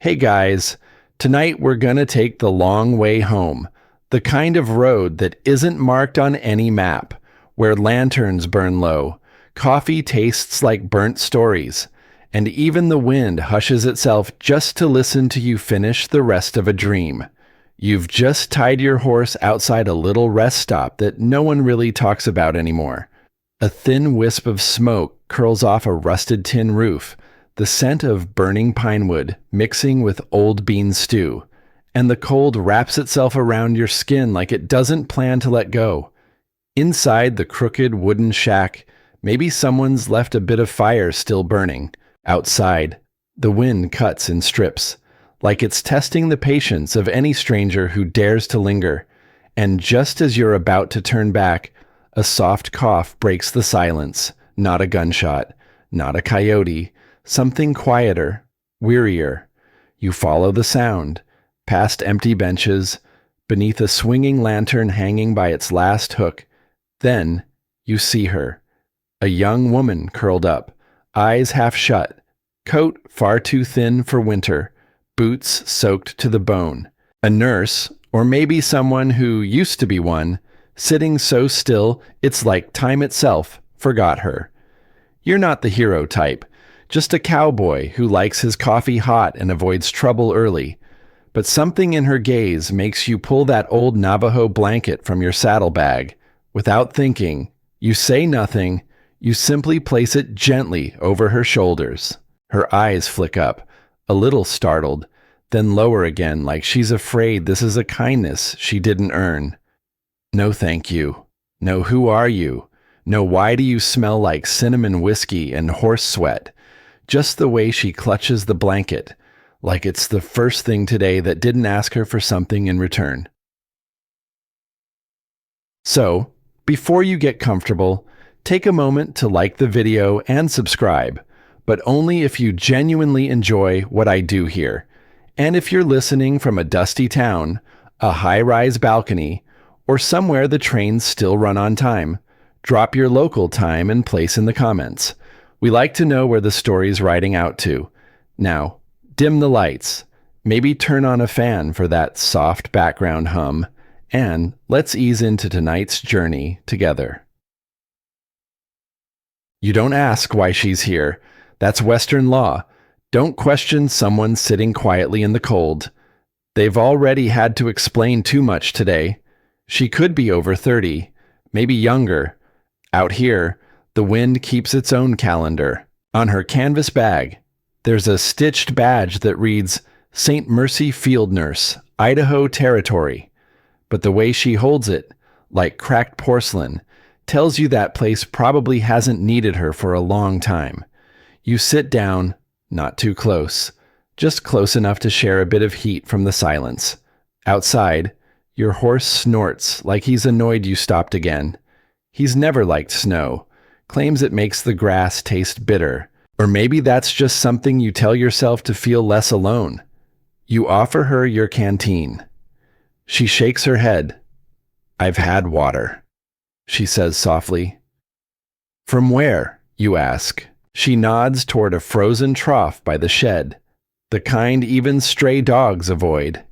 Hey guys, tonight we're gonna take the long way home, the kind of road that isn't marked on any map, where lanterns burn low, coffee tastes like burnt stories, and even the wind hushes itself just to listen to you finish the rest of a dream. You've just tied your horse outside a little rest stop that no one really talks about anymore. A thin wisp of smoke curls off a rusted tin roof, the scent of burning pine wood mixing with old bean stew, and the cold wraps itself around your skin like it doesn't plan to let go. Inside the crooked wooden shack, maybe someone's left a bit of fire still burning. Outside, the wind cuts in strips, like it's testing the patience of any stranger who dares to linger. And just as you're about to turn back, a soft cough breaks the silence. Not a gunshot, not a coyote, something quieter, wearier. You follow the sound, past empty benches, beneath a swinging lantern hanging by its last hook. Then you see her, a young woman curled up, eyes half shut, coat far too thin for winter, boots soaked to the bone. A nurse, or maybe someone who used to be one, sitting so still it's like time itself forgot her. You're not the hero type, just a cowboy who likes his coffee hot and avoids trouble early. But something in her gaze makes you pull that old Navajo blanket from your saddlebag. Without thinking, you say nothing, you simply place it gently over her shoulders. Her eyes flick up, a little startled, then lower again like she's afraid this is a kindness she didn't earn. No thank you. No who are you? No why do you smell like cinnamon whiskey and horse sweat? Just the way she clutches the blanket, like it's the first thing today that didn't ask her for something in return. So, before you get comfortable, take a moment to like the video and subscribe, but only if you genuinely enjoy what I do here. And if you're listening from a dusty town, a high-rise balcony, or somewhere the trains still run on time, drop your local time and place in the comments. We like to know where the story's riding out to. Now, dim the lights, maybe turn on a fan for that soft background hum, and let's ease into tonight's journey together. You don't ask why she's here. That's Western law. Don't question someone sitting quietly in the cold. They've already had to explain too much today. She could be over 30, maybe younger. Out here, the wind keeps its own calendar. On her canvas bag, there's a stitched badge that reads St. Mercy Field Nurse, Idaho Territory. But the way she holds it, like cracked porcelain, tells you that place probably hasn't needed her for a long time. You sit down, not too close, just close enough to share a bit of heat from the silence. Outside, your horse snorts like he's annoyed you stopped again. He's never liked snow, claims it makes the grass taste bitter. Or maybe that's just something you tell yourself to feel less alone. You offer her your canteen. She shakes her head. I've had water, she says softly. From where? You ask. She nods toward a frozen trough by the shed, the kind even stray dogs avoid.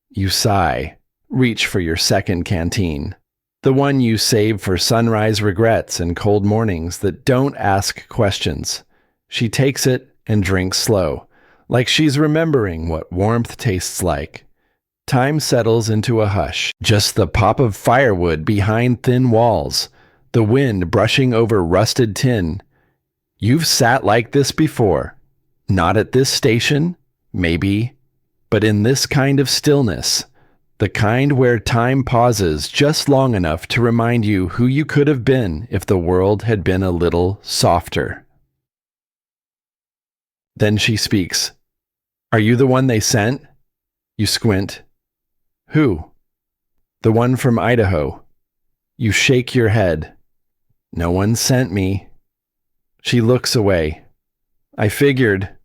You sigh, reach for your second canteen, the one you save for sunrise regrets and cold mornings that don't ask questions. She takes it and drinks slow, like she's remembering what warmth tastes like. Time settles into a hush, just the pop of firewood behind thin walls, the wind brushing over rusted tin. You've sat like this before. Not at this station, maybe, but in this kind of stillness, the kind where time pauses just long enough to remind you who you could have been if the world had been a little softer. Then she speaks. Are you the one they sent? You squint. Who? The one from Idaho. You shake your head. No one sent me. She looks away. I figured.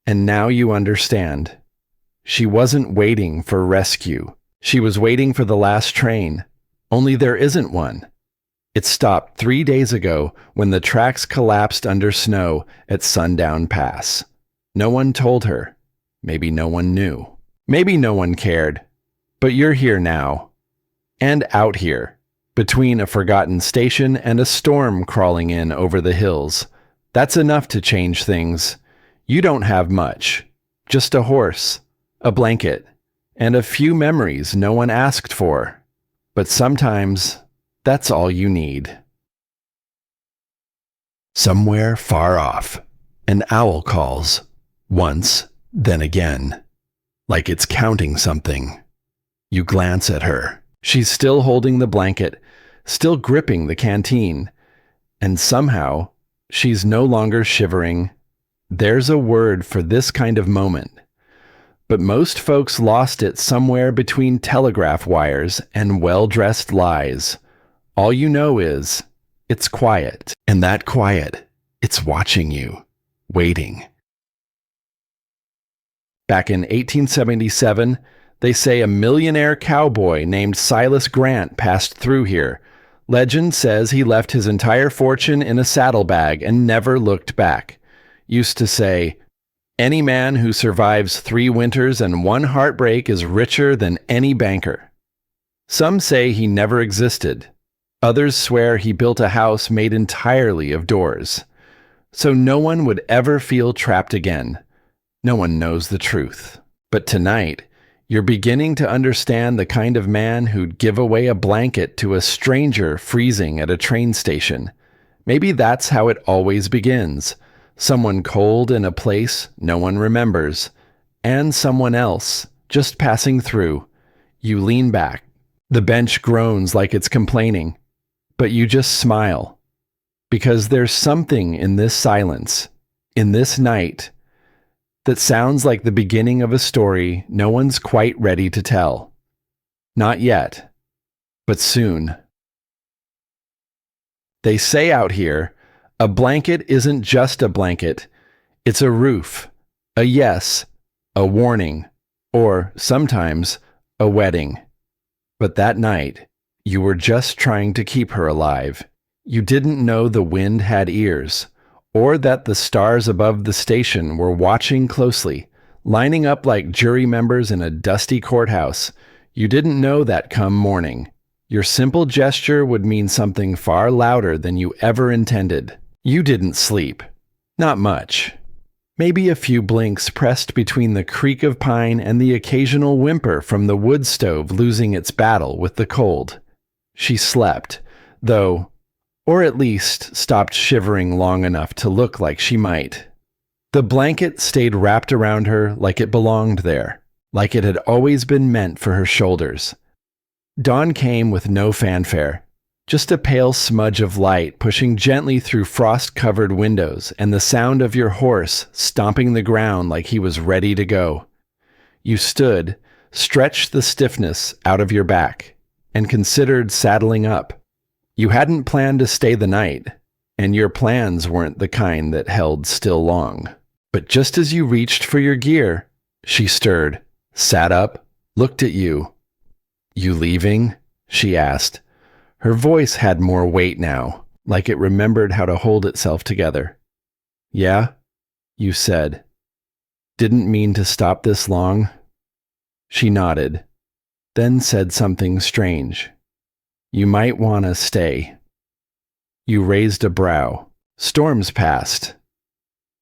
And now you understand. She wasn't waiting for rescue. She was waiting for the last train. Only there isn't one. It stopped 3 days ago when the tracks collapsed under snow at Sundown Pass. No one told her. Maybe no one knew. Maybe no one cared. But you're here now. And out here. Between a forgotten station and a storm crawling in over the hills. That's enough to change things. You don't have much. Just a horse, a blanket, and a few memories no one asked for. But sometimes, that's all you need. Somewhere far off, an owl calls. Once, then again. Like it's counting something. You glance at her. She's still holding the blanket, still gripping the canteen. And somehow, she's no longer shivering. There's a word for this kind of moment. But most folks lost it somewhere between telegraph wires and well-dressed lies. All you know is, it's quiet. And that quiet, it's watching you, waiting. Back in 1877, they say a millionaire cowboy named Silas Grant passed through here. Legend says he left his entire fortune in a saddlebag and never looked back. Used to say, any man who survives 3 winters and 1 heartbreak is richer than any banker. Some say he never existed. Others swear he built a house made entirely of doors. So no one would ever feel trapped again. No one knows the truth. But tonight, you're beginning to understand the kind of man who'd give away a blanket to a stranger freezing at a train station. Maybe that's how it always begins. Someone cold in a place no one remembers, and someone else just passing through. You lean back. The bench groans like it's complaining, but you just smile. Because there's something in this silence, in this night, that sounds like the beginning of a story no one's quite ready to tell. Not yet, but soon. They say out here, a blanket isn't just a blanket. It's a roof, a yes, a warning, or sometimes a wedding. But that night, you were just trying to keep her alive. You didn't know the wind had ears, or that the stars above the station were watching closely, lining up like jury members in a dusty courthouse. You didn't know that come morning. Your simple gesture would mean something far louder than you ever intended. You didn't sleep. Not much. Maybe a few blinks pressed between the creak of pine and the occasional whimper from the wood stove losing its battle with the cold. She slept, though, or at least stopped shivering long enough to look like she might. The blanket stayed wrapped around her like it belonged there, like it had always been meant for her shoulders. Dawn came with no fanfare, just a pale smudge of light pushing gently through frost-covered windows and the sound of your horse stomping the ground like he was ready to go. You stood, stretched the stiffness out of your back, and considered saddling up. You hadn't planned to stay the night, and your plans weren't the kind that held still long. But just as you reached for your gear, she stirred, sat up, looked at you. You leaving? She asked. Her voice had more weight now, like it remembered how to hold itself together. Yeah, you said. Didn't mean to stop this long. She nodded, then said something strange. You might want to stay. You raised a brow. Storm's passed.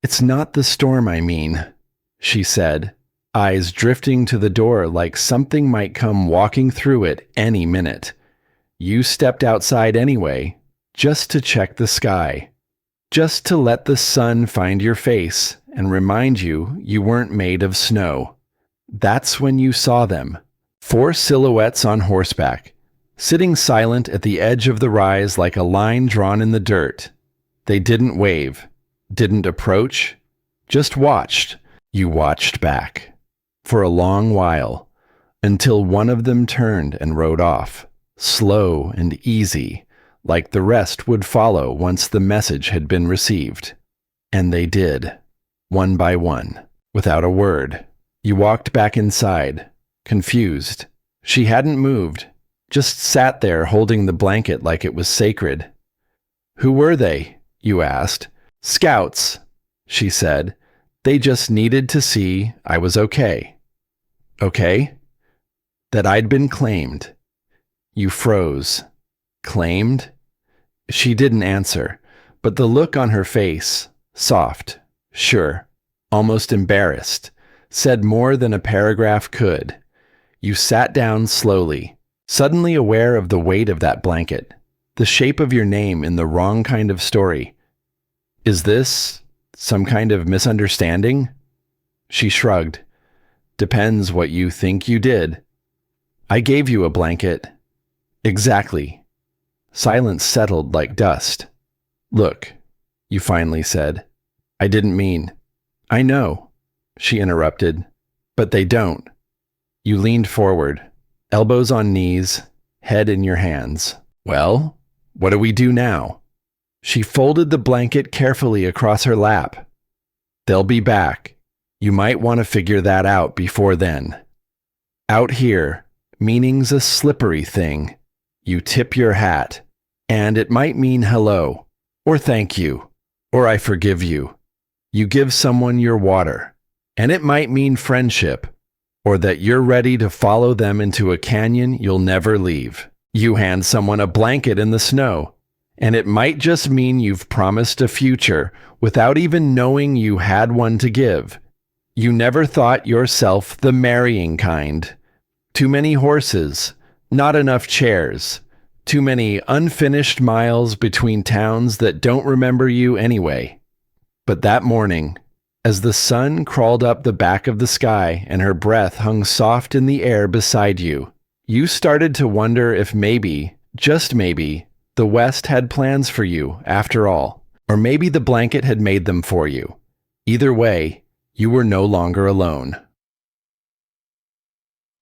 It's not the storm I mean, she said, eyes drifting to the door like something might come walking through it any minute. You stepped outside anyway, just to check the sky, just to let the sun find your face and remind you you weren't made of snow. That's when you saw them, 4 silhouettes on horseback, sitting silent at the edge of the rise like a line drawn in the dirt. They didn't wave, didn't approach, just watched. You watched back, for a long while, until one of them turned and rode off, slow and easy, like the rest would follow once the message had been received. And they did, one by one, without a word. You walked back inside, confused. She hadn't moved, just sat there holding the blanket like it was sacred. Who were they? You asked. Scouts, she said. They just needed to see I was okay. Okay? That I'd been claimed. You froze. Claimed? She didn't answer, but the look on her face, soft, sure, almost embarrassed, said more than a paragraph could. You sat down slowly, suddenly aware of the weight of that blanket, the shape of your name in the wrong kind of story. Is this some kind of misunderstanding? She shrugged. Depends what you think you did. I gave you a blanket. Exactly. Silence settled like dust. Look, you finally said. I didn't mean. I know, she interrupted, but they don't. You leaned forward, elbows on knees, head in your hands. Well, what do we do now? She folded the blanket carefully across her lap. They'll be back. You might want to figure that out before then. Out here, meaning's a slippery thing. You tip your hat, and it might mean hello, or thank you, or I forgive you. You give someone your water, and it might mean friendship, or that you're ready to follow them into a canyon you'll never leave. You hand someone a blanket in the snow, and it might just mean you've promised a future without even knowing you had one to give. You never thought yourself the marrying kind. Too many horses, not enough chairs, too many unfinished miles between towns that don't remember you anyway. But that morning, as the sun crawled up the back of the sky and her breath hung soft in the air beside you, you started to wonder if maybe, just maybe, the West had plans for you after all, or maybe the blanket had made them for you. Either way, you were no longer alone.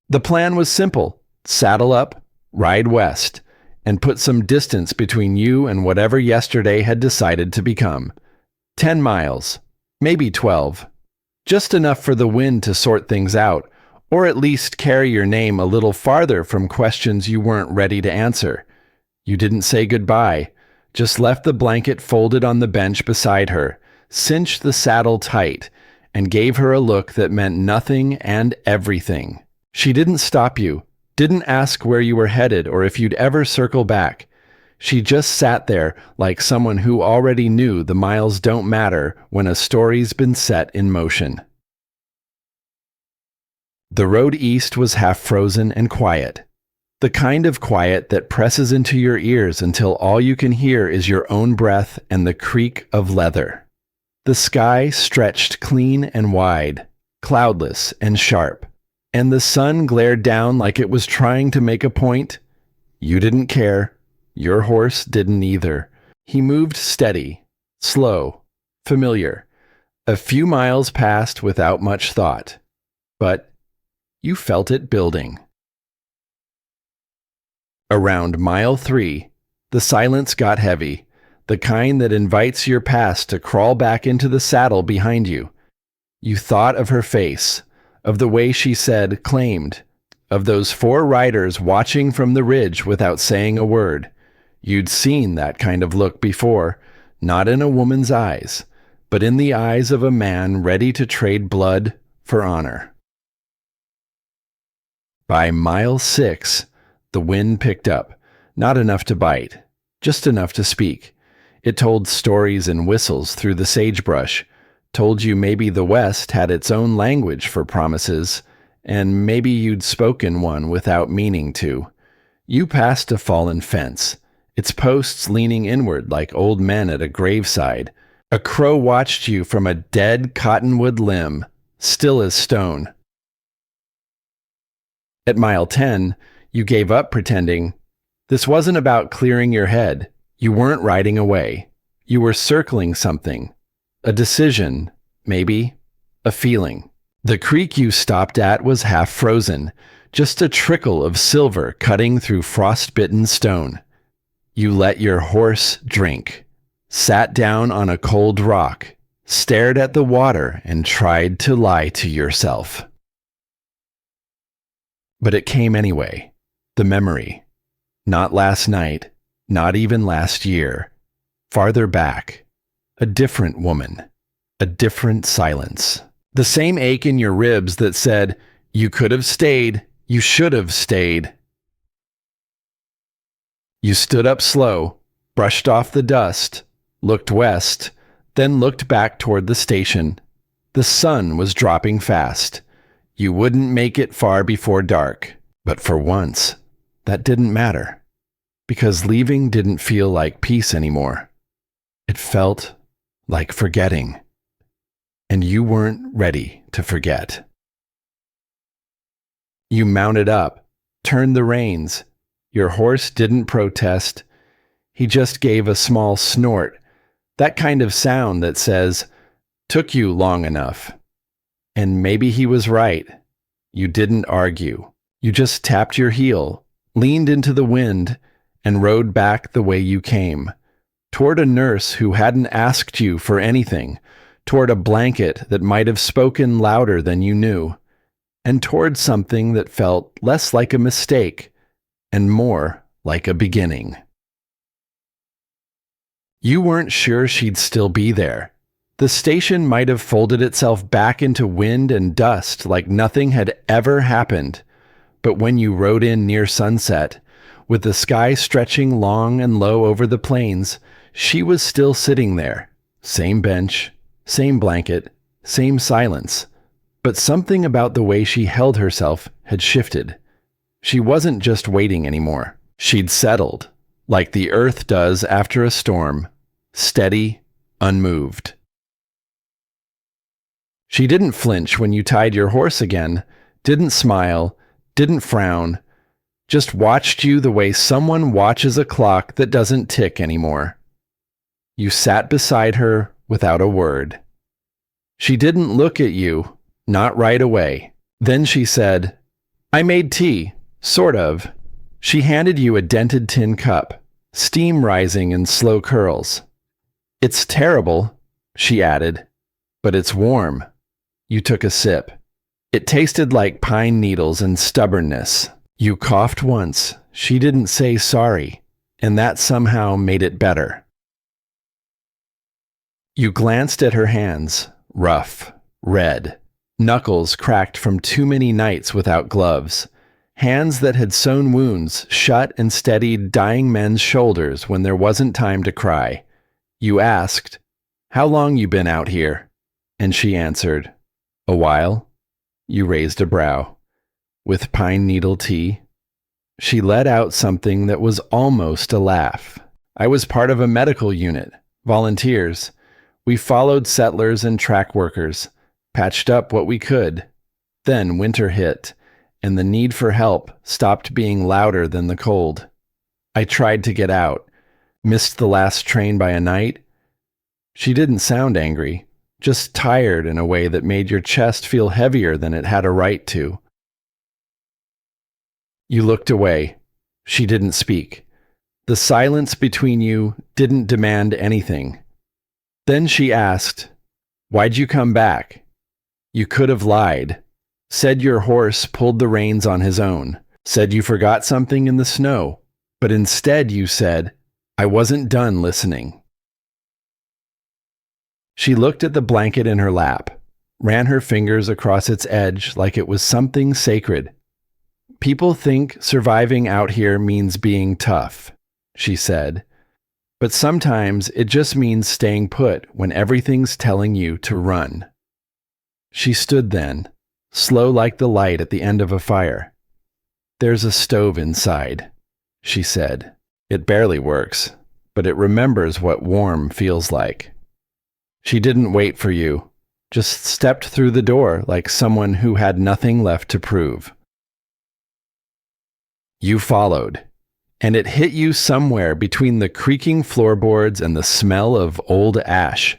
The plan was simple. Saddle up, ride west, and put some distance between you and whatever yesterday had decided to become. 10 miles, maybe 12. Just enough for the wind to sort things out, or at least carry your name a little farther from questions you weren't ready to answer. You didn't say goodbye, just left the blanket folded on the bench beside her, cinched the saddle tight, and gave her a look that meant nothing and everything. She didn't stop you, didn't ask where you were headed or if you'd ever circle back. She just sat there like someone who already knew the miles don't matter when a story's been set in motion. The road east was half frozen and quiet. The kind of quiet that presses into your ears until all you can hear is your own breath and the creak of leather. The sky stretched clean and wide, cloudless and sharp, and the sun glared down like it was trying to make a point. You didn't care. Your horse didn't either. He moved steady, slow, familiar. A few miles passed without much thought, but you felt it building. Around mile 3, the silence got heavy, the kind that invites your past to crawl back into the saddle behind you. You thought of her face, of the way she said claimed, of those 4 riders watching from the ridge without saying a word. You'd seen that kind of look before, not in a woman's eyes, but in the eyes of a man ready to trade blood for honor. By mile 6, the wind picked up, not enough to bite, just enough to speak. It told stories and whistles through the sagebrush, told you maybe the West had its own language for promises, and maybe you'd spoken one without meaning to. You passed a fallen fence, its posts leaning inward like old men at a graveside. A crow watched you from a dead cottonwood limb, still as stone. At mile 10, you gave up pretending. This wasn't about clearing your head. You weren't riding away. You were circling something. A decision, maybe. A feeling. The creek you stopped at was half frozen, just a trickle of silver cutting through frostbitten stone. You let your horse drink, sat down on a cold rock, stared at the water, and tried to lie to yourself. But it came anyway, the memory. Not last night, not even last year. Farther back, a different woman, a different silence. The same ache in your ribs that said, "You could have stayed, you should have stayed." You stood up slow, brushed off the dust, looked west, then looked back toward the station. The sun was dropping fast. You wouldn't make it far before dark, but for once, that didn't matter, because leaving didn't feel like peace anymore. It felt like forgetting, and you weren't ready to forget. You mounted up, turned the reins. Your horse didn't protest. He just gave a small snort, that kind of sound that says, "Took you long enough." And maybe he was right. You didn't argue. You just tapped your heel, leaned into the wind, and rode back the way you came, toward a nurse who hadn't asked you for anything, toward a blanket that might have spoken louder than you knew, and toward something that felt less like a mistake and more like a beginning. You weren't sure she'd still be there. The station might have folded itself back into wind and dust like nothing had ever happened, but when you rode in near sunset, with the sky stretching long and low over the plains, she was still sitting there. Same bench, same blanket, same silence. But something about the way she held herself had shifted. She wasn't just waiting anymore. She'd settled, like the earth does after a storm, steady, unmoved. She didn't flinch when you tied your horse again, didn't smile, didn't frown, just watched you the way someone watches a clock that doesn't tick anymore. You sat beside her without a word. She didn't look at you, not right away. Then she said, "I made tea, sort of." She handed you a dented tin cup, steam rising in slow curls. "It's terrible," she added, "but it's warm." You took a sip. It tasted like pine needles and stubbornness. You coughed once. She didn't say sorry, and that somehow made it better. You glanced at her hands, rough, red, knuckles cracked from too many nights without gloves, hands that had sewn wounds shut and steadied dying men's shoulders when there wasn't time to cry. You asked, "How long you been out here?" And she answered, "A while." You raised a brow. "With pine needle tea?" She let out something that was almost a laugh. "I was part of a medical unit, volunteers. We followed settlers and track workers, patched up what we could. Then winter hit, and the need for help stopped being louder than the cold. I tried to get out, missed the last train by a night." She didn't sound angry, just tired in a way that made your chest feel heavier than it had a right to. You looked away. She didn't speak. The silence between you didn't demand anything. Then she asked, "Why'd you come back?" You could have lied. Said your horse pulled the reins on his own. Said you forgot something in the snow. But instead you said, "I wasn't done listening." She looked at the blanket in her lap, ran her fingers across its edge like it was something sacred. "People think surviving out here means being tough," she said. "But sometimes it just means staying put when everything's telling you to run." She stood then, slow like the light at the end of a fire. "There's a stove inside," she said. "It barely works, but it remembers what warm feels like." She didn't wait for you, just stepped through the door like someone who had nothing left to prove. You followed, and it hit you somewhere between the creaking floorboards and the smell of old ash.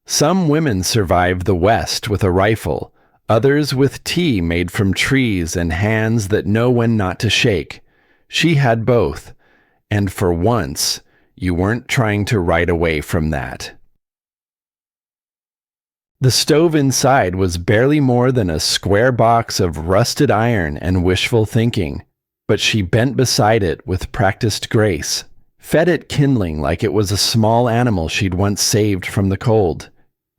Some women survived the West with a rifle, others with tea made from trees and hands that know when not to shake. She had both, and for once, you weren't trying to ride away from that. The stove inside was barely more than a square box of rusted iron and wishful thinking, but she bent beside it with practiced grace, fed it kindling like it was a small animal she'd once saved from the cold.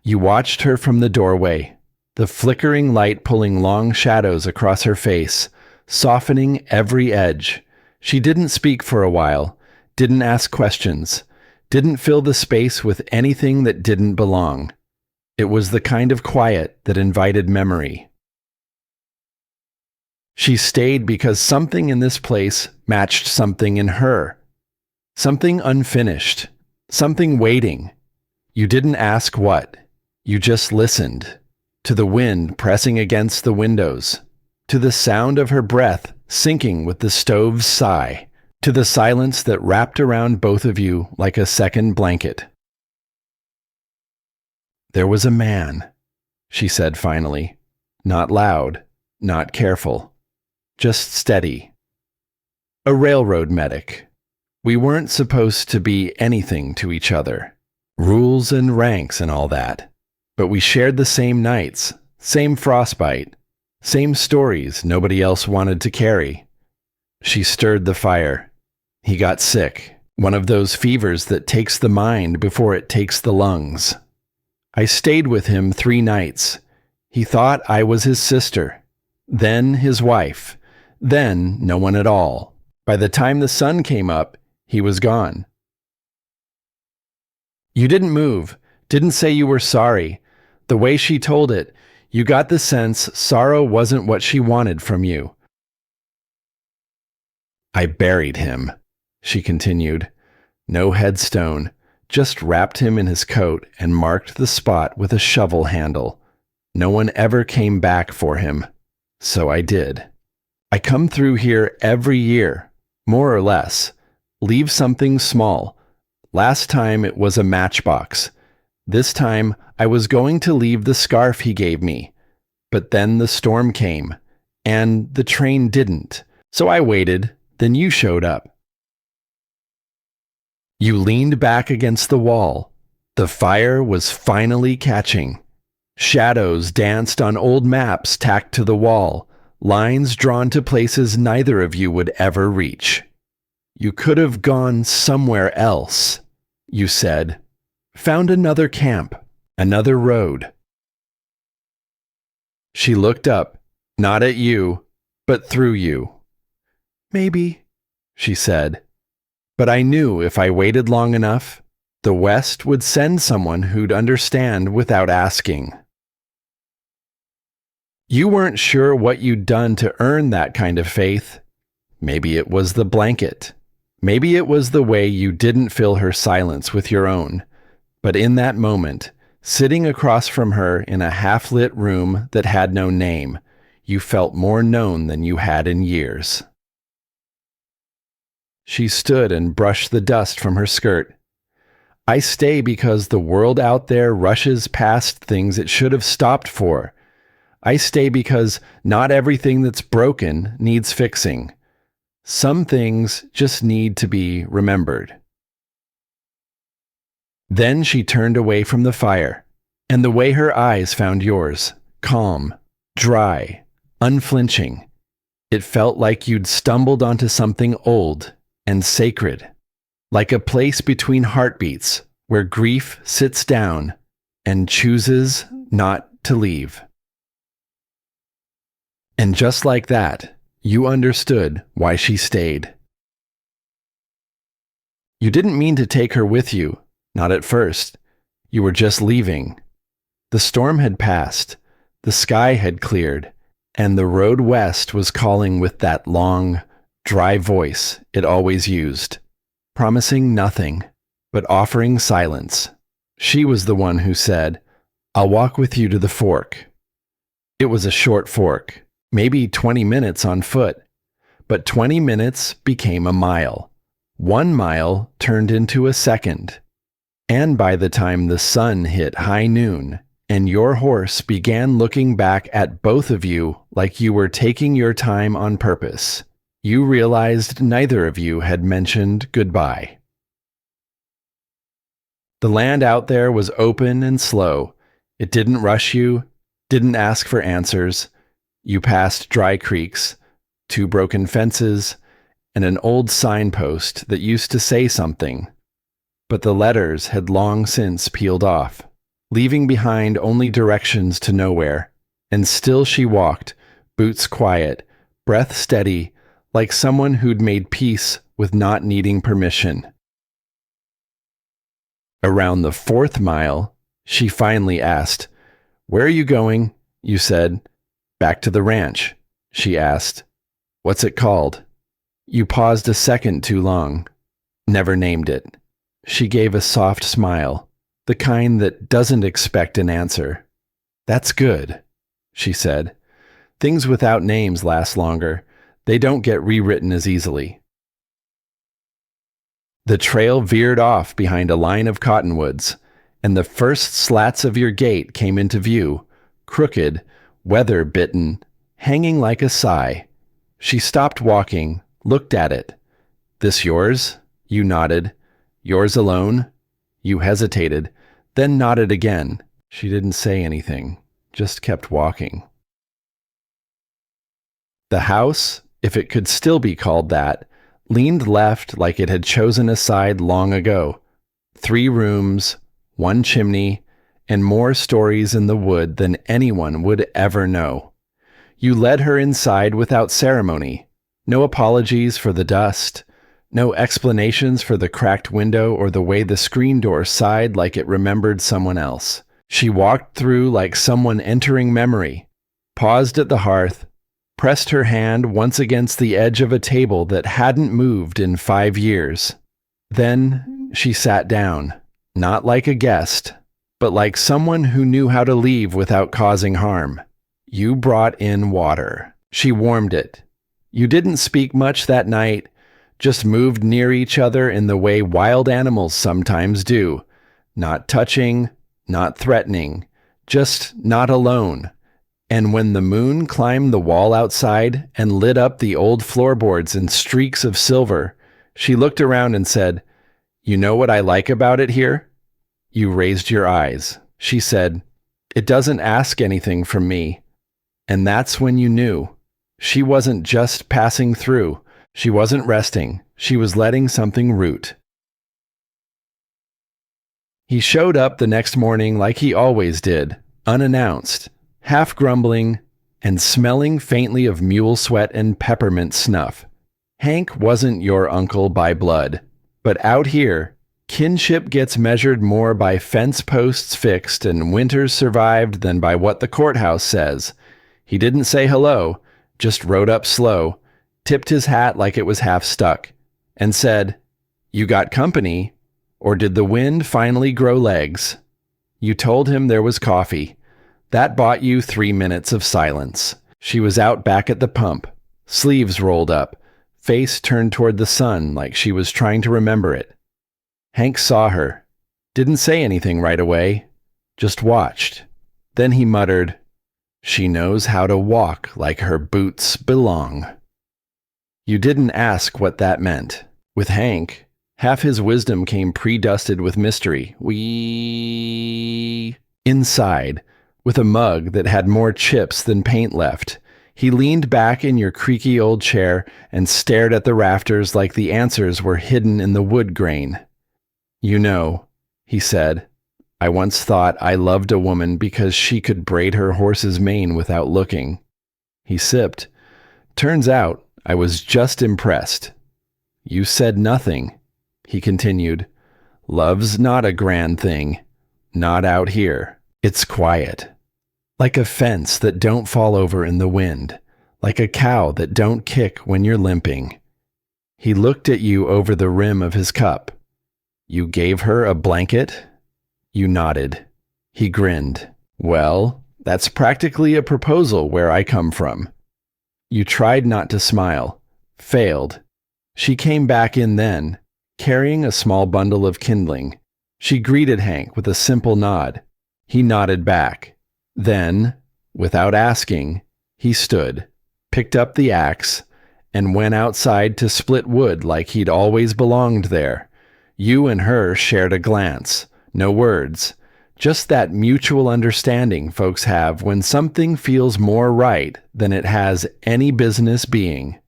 You watched her from the doorway, the flickering light pulling long shadows across her face, softening every edge. She didn't speak for a while, didn't ask questions, didn't fill the space with anything that didn't belong. It was the kind of quiet that invited memory. She stayed because something in this place matched something in her. Something unfinished, something waiting. You didn't ask what. You just listened. To the wind pressing against the windows. To the sound of her breath sinking with the stove's sigh. To the silence that wrapped around both of you like a second blanket. "There was a man," she said finally. Not loud, not careful. Just steady. A railroad medic. We weren't supposed to be anything to each other. Rules and ranks and all that. But we shared the same nights, same frostbite, same stories nobody else wanted to carry. She stirred the fire. He got sick, one of those fevers that takes the mind before it takes the lungs. I stayed with him 3 nights. He thought I was his sister, then his wife, then no one at all. By the time the sun came up, he was gone. You didn't move, didn't say you were sorry. The way she told it, you got the sense sorrow wasn't what she wanted from you. "I buried him," she continued. No headstone, just wrapped him in his coat and marked the spot with a shovel handle. No one ever came back for him. So I did. I come through here every year, more or less. Leave something small. Last time it was a matchbox. This time I was going to leave the scarf he gave me. But then the storm came, and the train didn't. So I waited, then you showed up. You leaned back against the wall. The fire was finally catching. Shadows danced on old maps tacked to the wall, lines drawn to places neither of you would ever reach. "You could have gone somewhere else," you said. "Found another camp, another road." She looked up, not at you, but through you. "Maybe," she said. "But I knew if I waited long enough, the West would send someone who'd understand without asking." You weren't sure what you'd done to earn that kind of faith. Maybe it was the blanket. Maybe it was the way you didn't fill her silence with your own. But in that moment, sitting across from her in a half-lit room that had no name, you felt more known than you had in years. She stood and brushed the dust from her skirt. "I stay because the world out there rushes past things it should have stopped for. I stay because not everything that's broken needs fixing. Some things just need to be remembered." Then she turned away from the fire, and the way her eyes found yours, calm, dry, unflinching, it felt like you'd stumbled onto something old and sacred, like a place between heartbeats where grief sits down and chooses not to leave. And just like that, you understood why she stayed. You didn't mean to take her with you, not at first. You were just leaving. The storm had passed, the sky had cleared, and the road west was calling with that long, dry voice it always used, promising nothing, but offering silence. She was the one who said, "I'll walk with you to the fork." It was a short fork. Maybe 20 minutes on foot, but 20 minutes became a mile. 1 mile turned into a second. And by the time the sun hit high noon and your horse began looking back at both of you like you were taking your time on purpose, you realized neither of you had mentioned goodbye. The land out there was open and slow. It didn't rush you, didn't ask for answers. You passed dry creeks, 2 broken fences, and an old signpost that used to say something, but the letters had long since peeled off, leaving behind only directions to nowhere. And still she walked, boots quiet, breath steady, like someone who'd made peace with not needing permission. Around the 4th mile, she finally asked, "Where are you going?" You said. "Back to the ranch." She asked, "What's it called?" You paused a second too long. "Never named it." She gave a soft smile, the kind that doesn't expect an answer. "That's good," she said. "Things without names last longer. They don't get rewritten as easily." The trail veered off behind a line of cottonwoods, and the first slats of your gate came into view, crooked, weather-bitten, hanging like a sigh. She stopped walking, looked at it. "This yours?" You nodded. "Yours alone?" You hesitated, then nodded again. She didn't say anything, just kept walking. The house, if it could still be called that, leaned left like it had chosen a side long ago. 3 rooms, 1 chimney, and more stories in the wood than anyone would ever know. You led her inside without ceremony. No apologies for the dust. No explanations for the cracked window or the way the screen door sighed like it remembered someone else. She walked through like someone entering memory, paused at the hearth, pressed her hand once against the edge of a table that hadn't moved in 5 years. Then she sat down, not like a guest, but like someone who knew how to leave without causing harm. You brought in water. She warmed it. You didn't speak much that night, just moved near each other in the way wild animals sometimes do, not touching, not threatening, just not alone. And when the moon climbed the wall outside and lit up the old floorboards in streaks of silver, she looked around and said, "You know what I like about it here?" You raised your eyes. She said, "It doesn't ask anything from me." And that's when you knew. She wasn't just passing through. She wasn't resting. She was letting something root. He showed up the next morning like he always did, unannounced, half grumbling, and smelling faintly of mule sweat and peppermint snuff. Hank wasn't your uncle by blood, but out here, kinship gets measured more by fence posts fixed and winters survived than by what the courthouse says. He didn't say hello, just rode up slow, tipped his hat like it was half stuck, and said, "You got company, or did the wind finally grow legs?" You told him there was coffee. That bought you 3 minutes of silence. She was out back at the pump, sleeves rolled up, face turned toward the sun like she was trying to remember it. Hank saw her, didn't say anything right away, just watched. Then he muttered, "She knows how to walk like her boots belong." You didn't ask what that meant. With Hank, half his wisdom came pre-dusted with mystery. Inside, with a mug that had more chips than paint left, he leaned back in your creaky old chair and stared at the rafters like the answers were hidden in the wood grain. "You know," he said, "I once thought I loved a woman because she could braid her horse's mane without looking." He sipped. "Turns out I was just impressed." "You said nothing," he continued. "Love's not a grand thing. Not out here. It's quiet. Like a fence that don't fall over in the wind. Like a cow that don't kick when you're limping." He looked at you over the rim of his cup. "You gave her a blanket?" You nodded. He grinned. "Well, that's practically a proposal where I come from." You tried not to smile. Failed. She came back in then, carrying a small bundle of kindling. She greeted Hank with a simple nod. He nodded back. Then, without asking, he stood, picked up the axe, and went outside to split wood like he'd always belonged there. You and her shared a glance, no words, just that mutual understanding folks have when something feels more right than it has any business being.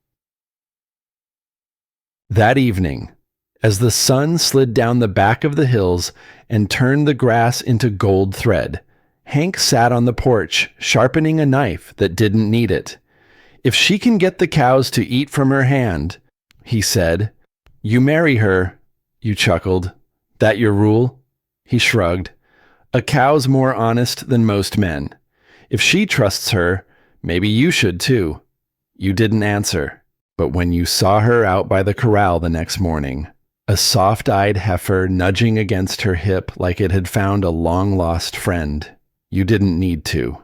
That evening, as the sun slid down the back of the hills and turned the grass into gold thread. Hank sat on the porch, sharpening a knife that didn't need it. "If she can get the cows to eat from her hand," he said. "You marry her," you chuckled. "That your rule?" He shrugged. "A cow's more honest than most men. If she trusts her, maybe you should too." You didn't answer, but when you saw her out by the corral the next morning, a soft-eyed heifer nudging against her hip like it had found a long-lost friend, you didn't need to.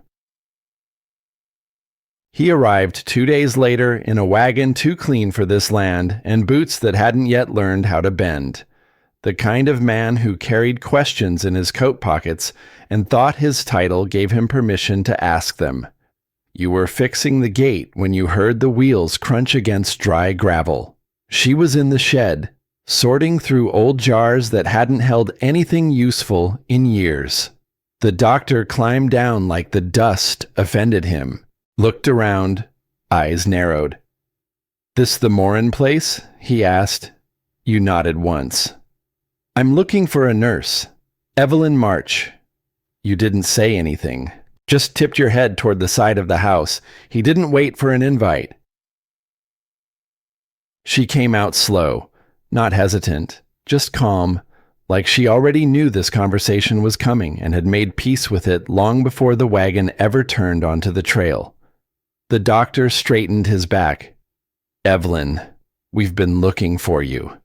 He arrived 2 days later in a wagon too clean for this land and boots that hadn't yet learned how to bend. The kind of man who carried questions in his coat pockets and thought his title gave him permission to ask them. You were fixing the gate when you heard the wheels crunch against dry gravel. She was in the shed, sorting through old jars that hadn't held anything useful in years. The doctor climbed down like the dust offended him, looked around, eyes narrowed. "This the Morin place?" he asked. You nodded once. "I'm looking for a nurse. Evelyn March." You didn't say anything, just tipped your head toward the side of the house. He didn't wait for an invite. She came out slow, not hesitant, just calm, like she already knew this conversation was coming and had made peace with it long before the wagon ever turned onto the trail. The doctor straightened his back. "Evelyn, we've been looking for you."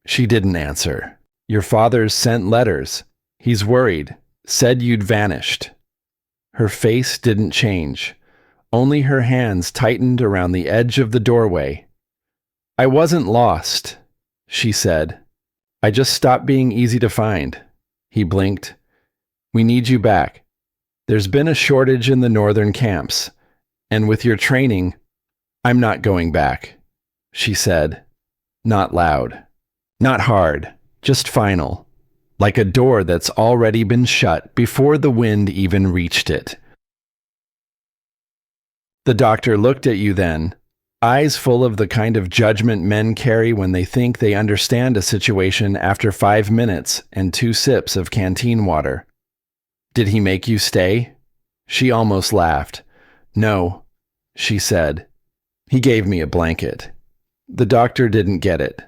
She didn't answer. "Your father's sent letters. He's worried. Said you'd vanished." Her face didn't change. Only her hands tightened around the edge of the doorway. "I wasn't lost," she said. "I just stopped being easy to find." He blinked. "We need you back. There's been a shortage in the northern camps. And with your training, I'm not going back," she said. Not loud. Not hard. Just final. Like a door that's already been shut before the wind even reached it. The doctor looked at you then, eyes full of the kind of judgment men carry when they think they understand a situation after 5 minutes and 2 sips of canteen water. "Did he make you stay?" She almost laughed. "No," she said. "He gave me a blanket." The doctor didn't get it.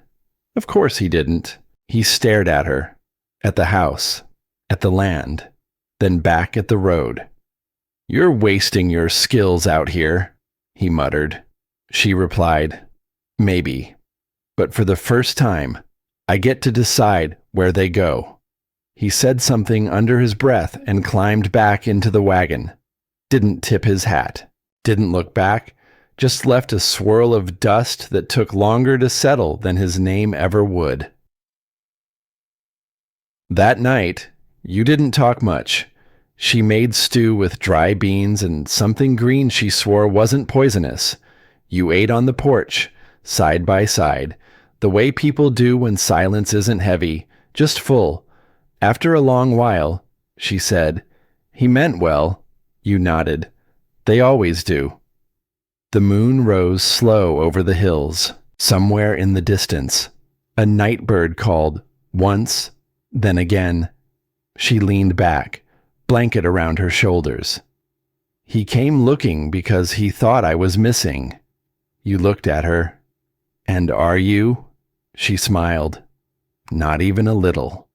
Of course he didn't. He stared at her, at the house, at the land, then back at the road. "You're wasting your skills out here," he muttered. She replied, "Maybe. But for the first time, I get to decide where they go." He said something under his breath and climbed back into the wagon. Didn't tip his hat. Didn't look back. Just left a swirl of dust that took longer to settle than his name ever would. That night, you didn't talk much. She made stew with dry beans and something green she swore wasn't poisonous. You ate on the porch, side by side, the way people do when silence isn't heavy, just full. After a long while, she said, "He meant well." You nodded. "They always do." The moon rose slow over the hills. Somewhere in the distance, a night bird called, once, then again. She leaned back, blanket around her shoulders. "He came looking because he thought I was missing." You looked at her. "And are you?" She smiled. "Not even a little."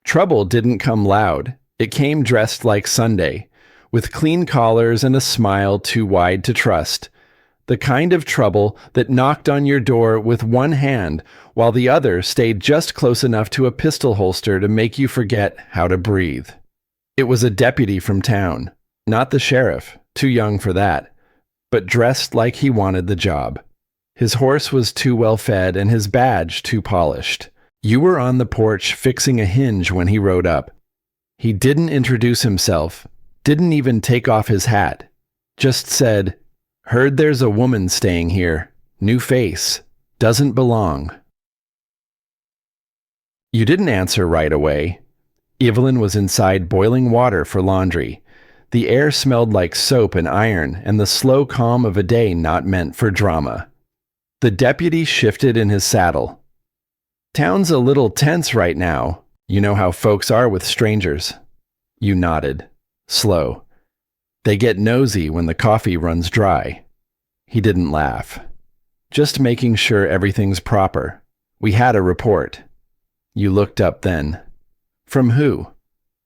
Trouble didn't come loud. It came dressed like Sunday, with clean collars and a smile too wide to trust. The kind of trouble that knocked on your door with one hand while the other stayed just close enough to a pistol holster to make you forget how to breathe. It was a deputy from town, not the sheriff, too young for that, but dressed like he wanted the job. His horse was too well fed and his badge too polished. You were on the porch fixing a hinge when he rode up. He didn't introduce himself, didn't even take off his hat, just said, "Heard there's a woman staying here. New face. Doesn't belong." You didn't answer right away. Evelyn was inside boiling water for laundry. The air smelled like soap and iron and the slow calm of a day not meant for drama. The deputy shifted in his saddle. Town's a little tense right now. You know how folks are with strangers. You nodded, slow. They get nosy when the coffee runs dry. He didn't laugh. Just making sure everything's proper. We had a report. You looked up then. From who?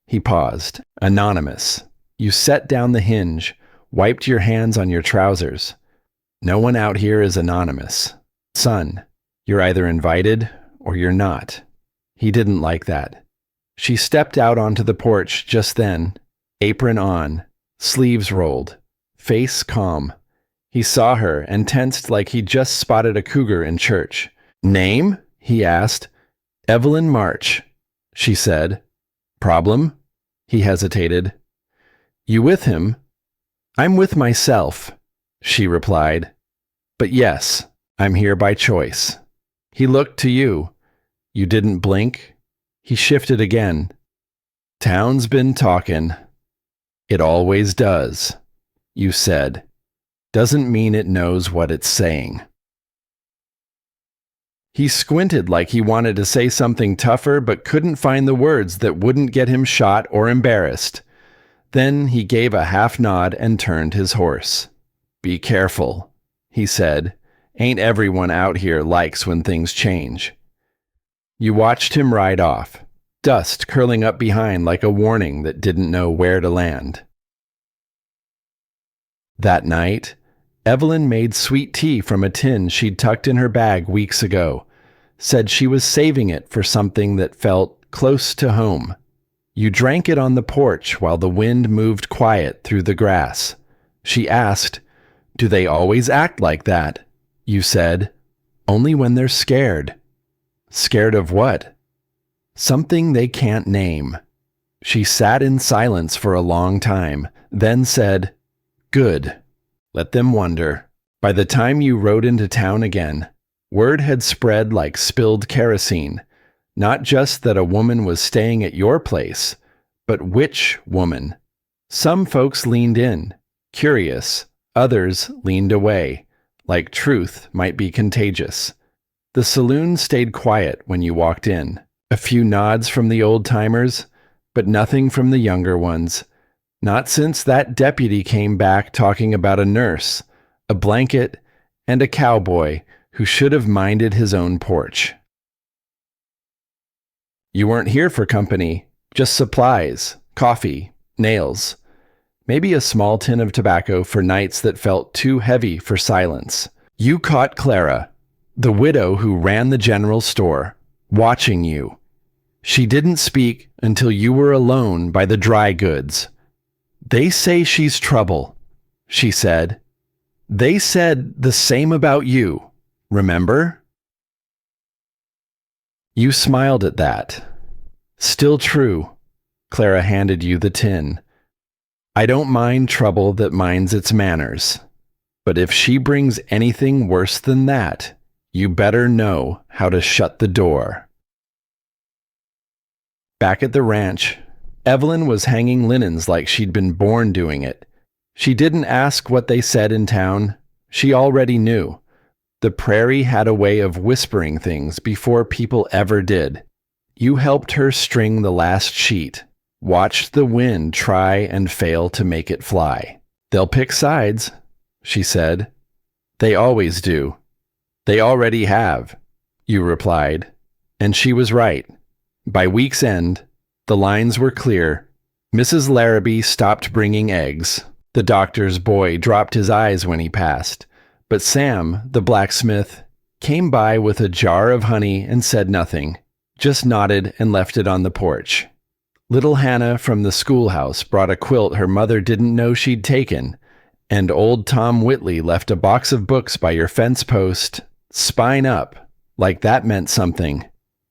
He paused. Anonymous. You set down the hinge, wiped your hands on your trousers. No one out here is anonymous. Son, you're either invited or you're not. He didn't like that. She stepped out onto the porch just then, apron on, sleeves rolled, face calm. He saw her and tensed like he'd just spotted a cougar in church. Name? He asked. Evelyn March, she said. Problem? He hesitated. You with him? I'm with myself, she replied. But yes, I'm here by choice. He looked to you. You didn't blink. He shifted again. Town's been talking. It always does, you said. Doesn't mean it knows what it's saying. He squinted like he wanted to say something tougher but couldn't find the words that wouldn't get him shot or embarrassed. Then he gave a half nod and turned his horse. Be careful, he said. Ain't everyone out here likes when things change. You watched him ride off, dust curling up behind like a warning that didn't know where to land. That night, Evelyn made sweet tea from a tin she'd tucked in her bag weeks ago, said she was saving it for something that felt close to home. You drank it on the porch while the wind moved quiet through the grass. She asked, Do they always act like that? You said, Only when they're scared. Scared of what? Something they can't name. She sat in silence for a long time, then said, Good. Let them wonder. By the time you rode into town again, word had spread like spilled kerosene. Not just that a woman was staying at your place, but which woman. Some folks leaned in, curious. Others leaned away, like truth might be contagious. The saloon stayed quiet when you walked in. A few nods from the old-timers, but nothing from the younger ones. Not since that deputy came back talking about a nurse, a blanket, and a cowboy who should have minded his own porch. You weren't here for company, just supplies, coffee, nails. Maybe a small tin of tobacco for nights that felt too heavy for silence. You caught Clara, the widow who ran the general store, watching you. She didn't speak until you were alone by the dry goods. They say she's trouble, she said. They said the same about you, remember? You smiled at that. Still true. Clara handed you the tin. I don't mind trouble that minds its manners. But if she brings anything worse than that, you better know how to shut the door. Back at the ranch, Evelyn was hanging linens like she'd been born doing it. She didn't ask what they said in town. She already knew. The prairie had a way of whispering things before people ever did. You helped her string the last sheet, watched the wind try and fail to make it fly. They'll pick sides, she said. They always do. They already have, you replied. And she was right. By week's end, the lines were clear. Mrs. Larrabee stopped bringing eggs. The doctor's boy dropped his eyes when he passed. But Sam, the blacksmith, came by with a jar of honey and said nothing, just nodded and left it on the porch. Little Hannah from the schoolhouse brought a quilt her mother didn't know she'd taken, and old Tom Whitley left a box of books by your fence post, spine up, like that meant something.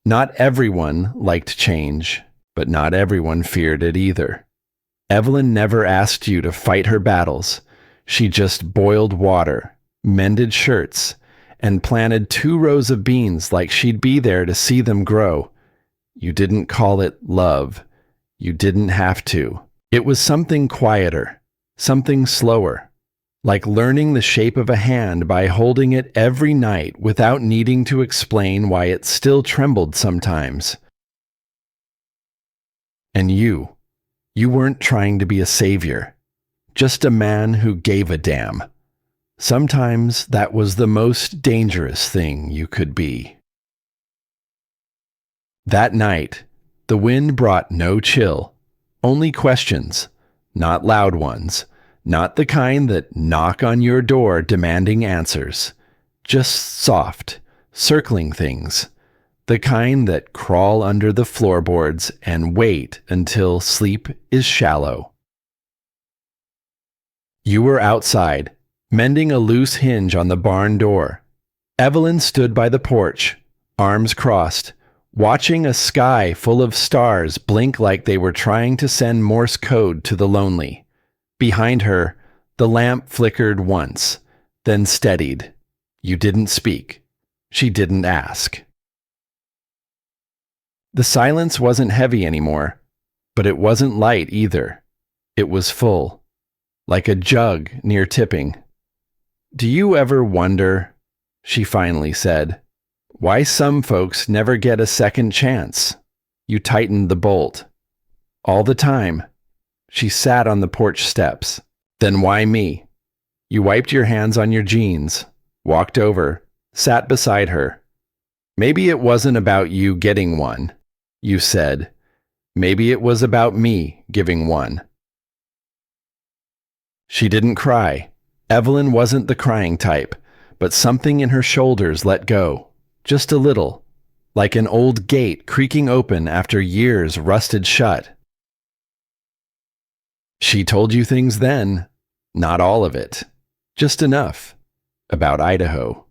Not everyone liked change, but not everyone feared it either. Evelyn never asked you to fight her battles. She just boiled water, mended shirts, and planted 2 rows of beans like she'd be there to see them grow. You didn't call it love. You didn't have to. It was something quieter, something slower, like learning the shape of a hand by holding it every night without needing to explain why it still trembled sometimes. And you weren't trying to be a savior, just a man who gave a damn. Sometimes that was the most dangerous thing you could be. That night, the wind brought no chill, only questions, not loud ones, not the kind that knock on your door demanding answers, just soft, circling things, the kind that crawl under the floorboards and wait until sleep is shallow. You were outside, mending a loose hinge on the barn door. Evelyn stood by the porch, arms crossed, watching a sky full of stars blink like they were trying to send Morse code to the lonely. Behind her, the lamp flickered once, then steadied. You didn't speak. She didn't ask. The silence wasn't heavy anymore, but it wasn't light either. It was full, like a jug near tipping. "Do you ever wonder," she finally said, "why some folks never get a second chance?" You tightened the bolt. "All the time." She sat on the porch steps. "Then why me?" You wiped your hands on your jeans, walked over, sat beside her. "Maybe it wasn't about you getting one," you said. "Maybe it was about me giving one." She didn't cry. Evelyn wasn't the crying type, but something in her shoulders let go. Just a little, like an old gate creaking open after years rusted shut. She told you things then, not all of it, just enough. About Idaho,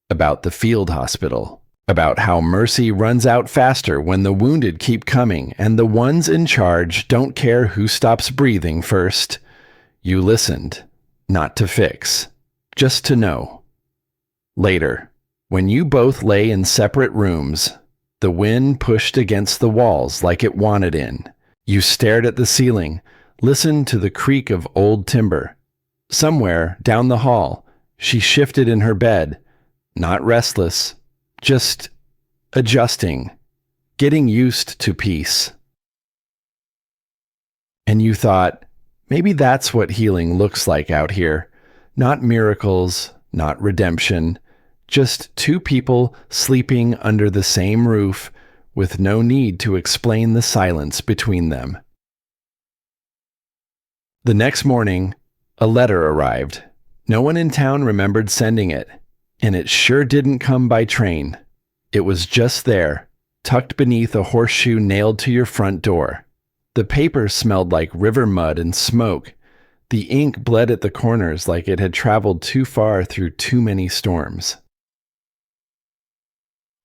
about the field hospital, about how mercy runs out faster when the wounded keep coming and the ones in charge don't care who stops breathing first. You listened, not to fix, just to know. Later, when you both lay in separate rooms, the wind pushed against the walls like it wanted in. You stared at the ceiling, listened to the creak of old timber. Somewhere down the hall, she shifted in her bed, not restless, just adjusting, getting used to peace. And you thought, maybe that's what healing looks like out here. Not miracles, not redemption, just two people sleeping under the same roof with no need to explain the silence between them. The next morning, a letter arrived. No one in town remembered sending it, and it sure didn't come by train. It was just there, tucked beneath a horseshoe nailed to your front door. The paper smelled like river mud and smoke. The ink bled at the corners like it had traveled too far through too many storms.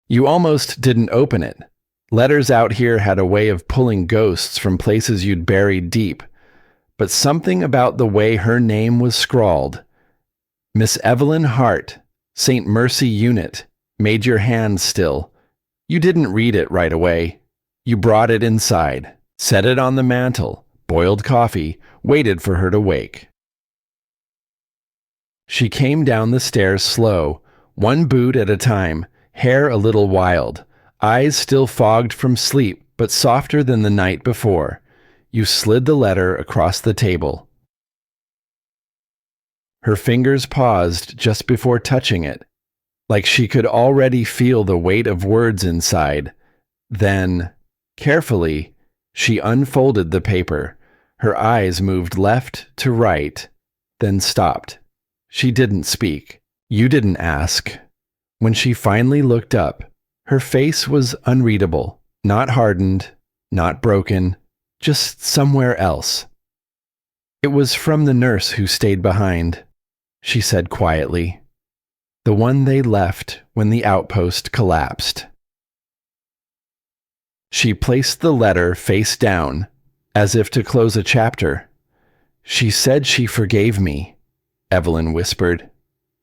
You almost didn't open it. Letters out here had a way of pulling ghosts from places you'd buried deep. But something about the way her name was scrawled, Miss Evelyn Hart, St. Mercy Unit, made your hand still. You didn't read it right away. You brought it inside, set it on the mantel, boiled coffee, waited for her to wake. She came down the stairs slow, one boot at a time, hair a little wild, eyes still fogged from sleep but softer than the night before. You slid the letter across the table. Her fingers paused just before touching it, like she could already feel the weight of words inside. Then, carefully, she unfolded the paper. Her eyes moved left to right, then stopped. She didn't speak. You didn't ask. When she finally looked up, her face was unreadable, not hardened, not broken, just somewhere else. "It was from the nurse who stayed behind," she said quietly. "The one they left when the outpost collapsed." She placed the letter face down, as if to close a chapter. "She said she forgave me," Evelyn whispered.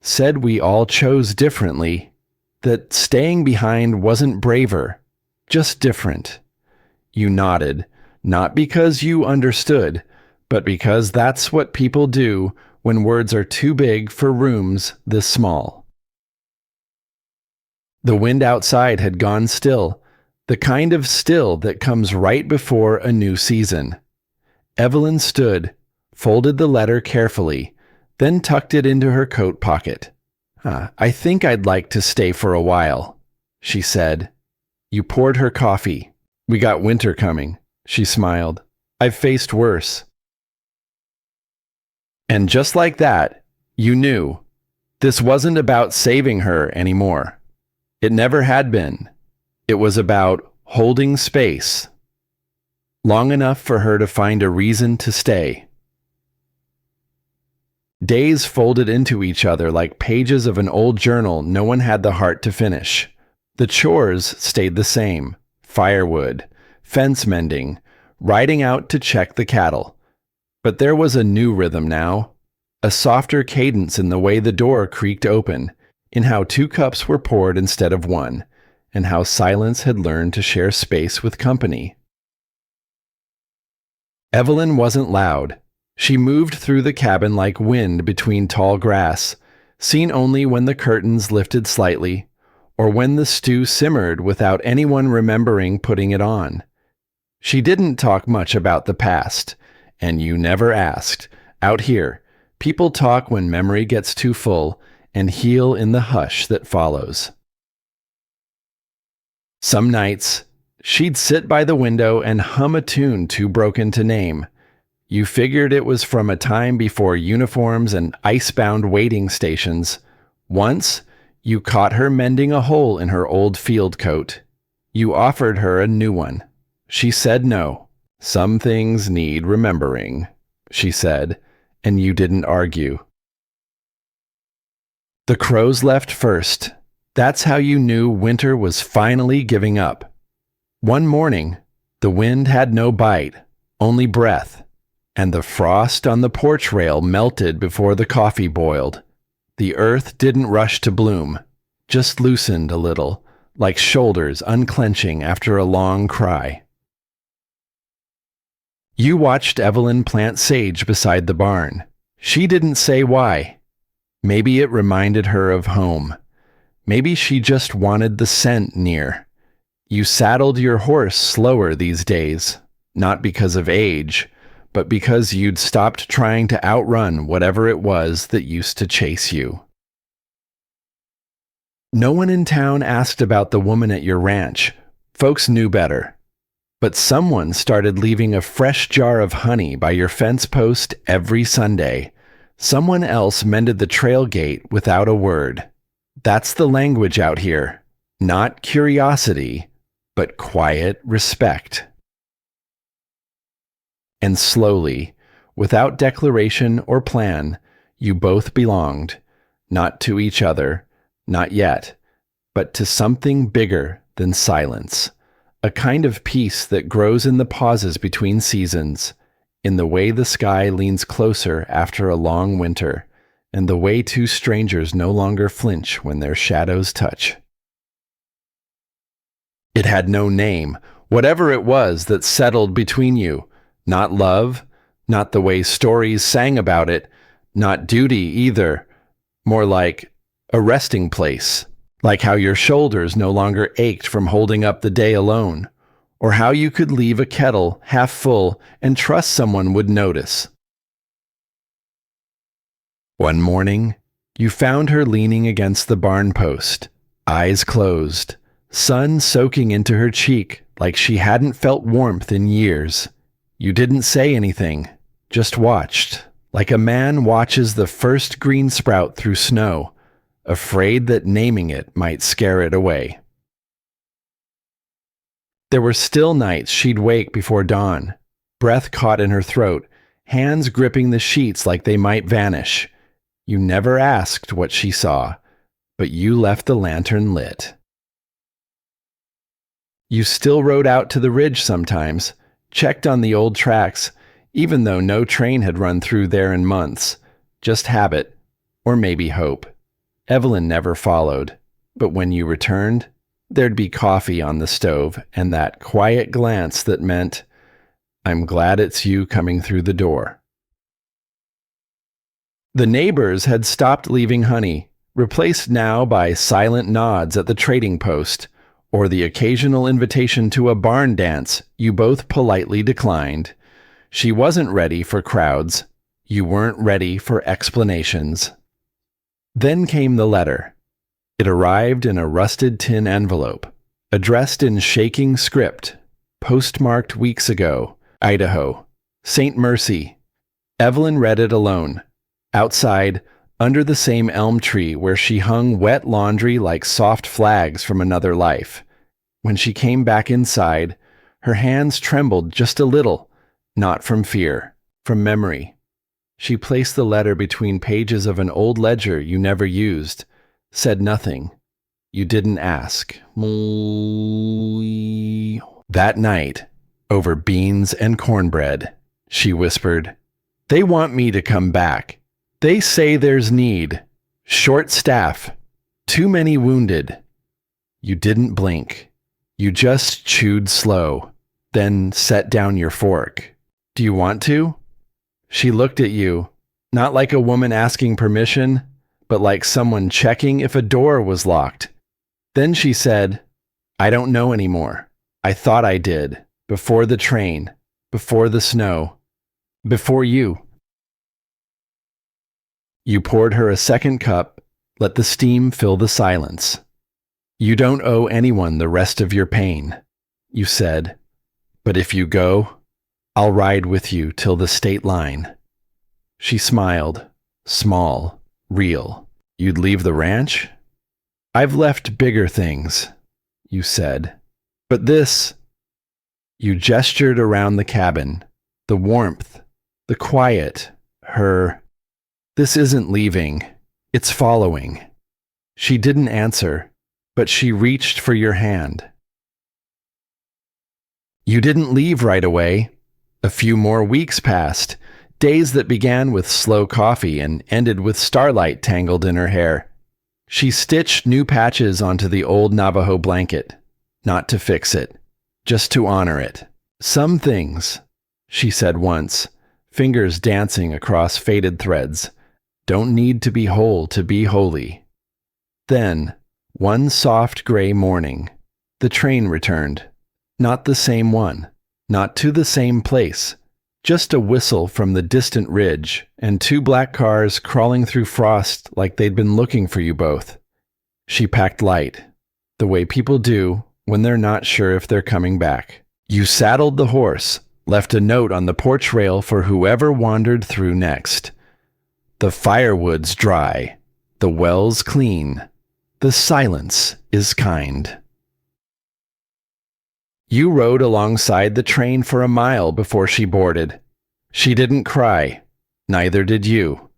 "Said we all chose differently, that staying behind wasn't braver, just different." You nodded. Not because you understood, but because that's what people do when words are too big for rooms this small. The wind outside had gone still, the kind of still that comes right before a new season. Evelyn stood, folded the letter carefully, then tucked it into her coat pocket. I think I'd like to stay for a while, she said. You poured her coffee. We got winter coming, she smiled. I've faced worse. And just like that, you knew this wasn't about saving her anymore. It never had been. It was about holding space, long enough for her to find a reason to stay. Days folded into each other like pages of an old journal no one had the heart to finish. The chores stayed the same: firewood, fence mending, riding out to check the cattle. But there was a new rhythm now, a softer cadence in the way the door creaked open, in how 2 cups were poured instead of 1, and how silence had learned to share space with company. Evelyn wasn't loud. She moved through the cabin like wind between tall grass, seen only when the curtains lifted slightly, or when the stew simmered without anyone remembering putting it on. She didn't talk much about the past, and you never asked. Out here, people talk when memory gets too full and heal in the hush that follows. Some nights, she'd sit by the window and hum a tune too broken to name. You figured it was from a time before uniforms and ice-bound waiting stations. Once, you caught her mending a hole in her old field coat. You offered her a new one. She said no. Some things need remembering, she said, and you didn't argue. The crows left first. That's how you knew winter was finally giving up. One morning, the wind had no bite, only breath, and the frost on the porch rail melted before the coffee boiled. The earth didn't rush to bloom, just loosened a little, like shoulders unclenching after a long cry. You watched Evelyn plant sage beside the barn. She didn't say why. Maybe it reminded her of home. Maybe she just wanted the scent near. You saddled your horse slower these days, not because of age, but because you'd stopped trying to outrun whatever it was that used to chase you. No one in town asked about the woman at your ranch. Folks knew better. But someone started leaving a fresh jar of honey by your fence post every Sunday. Someone else mended the trail gate without a word. That's the language out here. Not curiosity, but quiet respect. And slowly, without declaration or plan, you both belonged, not to each other, not yet, but to something bigger than silence, a kind of peace that grows in the pauses between seasons, in the way the sky leans closer after a long winter, and the way 2 strangers no longer flinch when their shadows touch. It had no name, whatever it was that settled between you. Not love, not the way stories sang about it, not duty either. More like a resting place, like how your shoulders no longer ached from holding up the day alone, or how you could leave a kettle half full and trust someone would notice. One morning, you found her leaning against the barn post, eyes closed, sun soaking into her cheek like she hadn't felt warmth in years. You didn't say anything, just watched, like a man watches the first green sprout through snow, afraid that naming it might scare it away. There were still nights she'd wake before dawn, breath caught in her throat, hands gripping the sheets like they might vanish. You never asked what she saw, but you left the lantern lit. You still rode out to the ridge sometimes, checked on the old tracks, even though no train had run through there in months. Just habit, or maybe hope. Evelyn never followed, but when you returned, there'd be coffee on the stove and that quiet glance that meant, "I'm glad it's you coming through the door." The neighbors had stopped leaving honey, replaced now by silent nods at the trading post, or the occasional invitation to a barn dance you both politely declined. She wasn't ready for crowds. You weren't ready for explanations. Then came the letter. It arrived in a rusted tin envelope, addressed in shaking script, postmarked weeks ago, Idaho, St. Mercy. Evelyn read it alone, outside, under the same elm tree where she hung wet laundry like soft flags from another life. When she came back inside, her hands trembled just a little, not from fear, from memory. She placed the letter between pages of an old ledger you never used, said nothing. You didn't ask. That night, over beans and cornbread, she whispered, "They want me to come back. They say there's need. Short staff. Too many wounded." You didn't blink. You just chewed slow, then set down your fork. "Do you want to?" She looked at you, not like a woman asking permission, but like someone checking if a door was locked. Then she said, "I don't know anymore. I thought I did, before the train, before the snow, before you." You poured her a second cup, let the steam fill the silence. "You don't owe anyone the rest of your pain," you said. "But if you go, I'll ride with you till the state line." She smiled, small, real. "You'd leave the ranch?" "I've left bigger things," you said. "But this..." You gestured around the cabin, the warmth, the quiet, her... "This isn't leaving, it's following." She didn't answer, but she reached for your hand. You didn't leave right away. A few more weeks passed, days that began with slow coffee and ended with starlight tangled in her hair. She stitched new patches onto the old Navajo blanket, not to fix it, just to honor it. "Some things," she said once, fingers dancing across faded threads, "don't need to be whole to be holy." Then, one soft gray morning, the train returned. Not the same one, not to the same place, just a whistle from the distant ridge and two black cars crawling through frost like they'd been looking for you both. She packed light, the way people do when they're not sure if they're coming back. You saddled the horse, left a note on the porch rail for whoever wandered through next. "The firewood's dry, the well's clean, the silence is kind." You rode alongside the train for a mile before she boarded. She didn't cry, neither did you.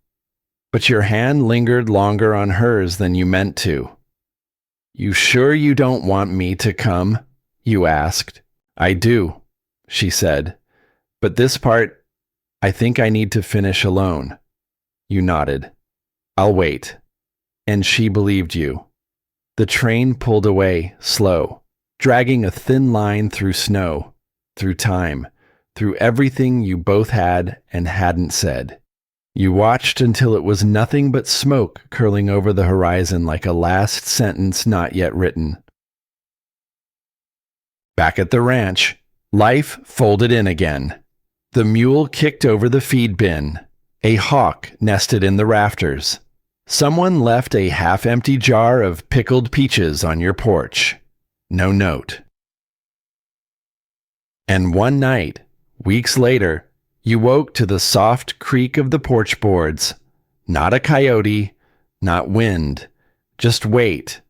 But your hand lingered longer on hers than you meant to. "You sure you don't want me to come?" you asked. "I do," she said. "But this part, I think I need to finish alone." You nodded. "I'll wait." And she believed you. The train pulled away, slow, dragging a thin line through snow, through time, through everything you both had and hadn't said. You watched until it was nothing but smoke curling over the horizon like a last sentence not yet written. Back at the ranch, life folded in again. The mule kicked over the feed bin. A hawk nested in the rafters. Someone left a half-empty jar of pickled peaches on your porch. No note. And one night, weeks later, you woke to the soft creak of the porch boards. Not a coyote, not wind, just weight.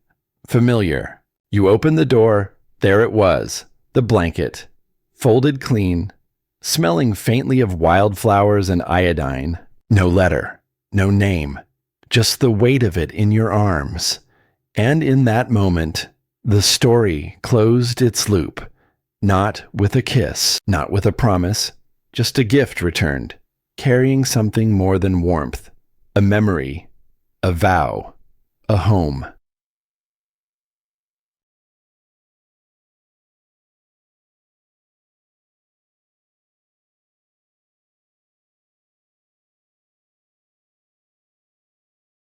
Familiar. You opened the door, there it was, the blanket, folded clean, smelling faintly of wildflowers and iodine. No letter, no name, just the weight of it in your arms. And in that moment, the story closed its loop, not with a kiss, not with a promise, just a gift returned, carrying something more than warmth, a memory, a vow, a home.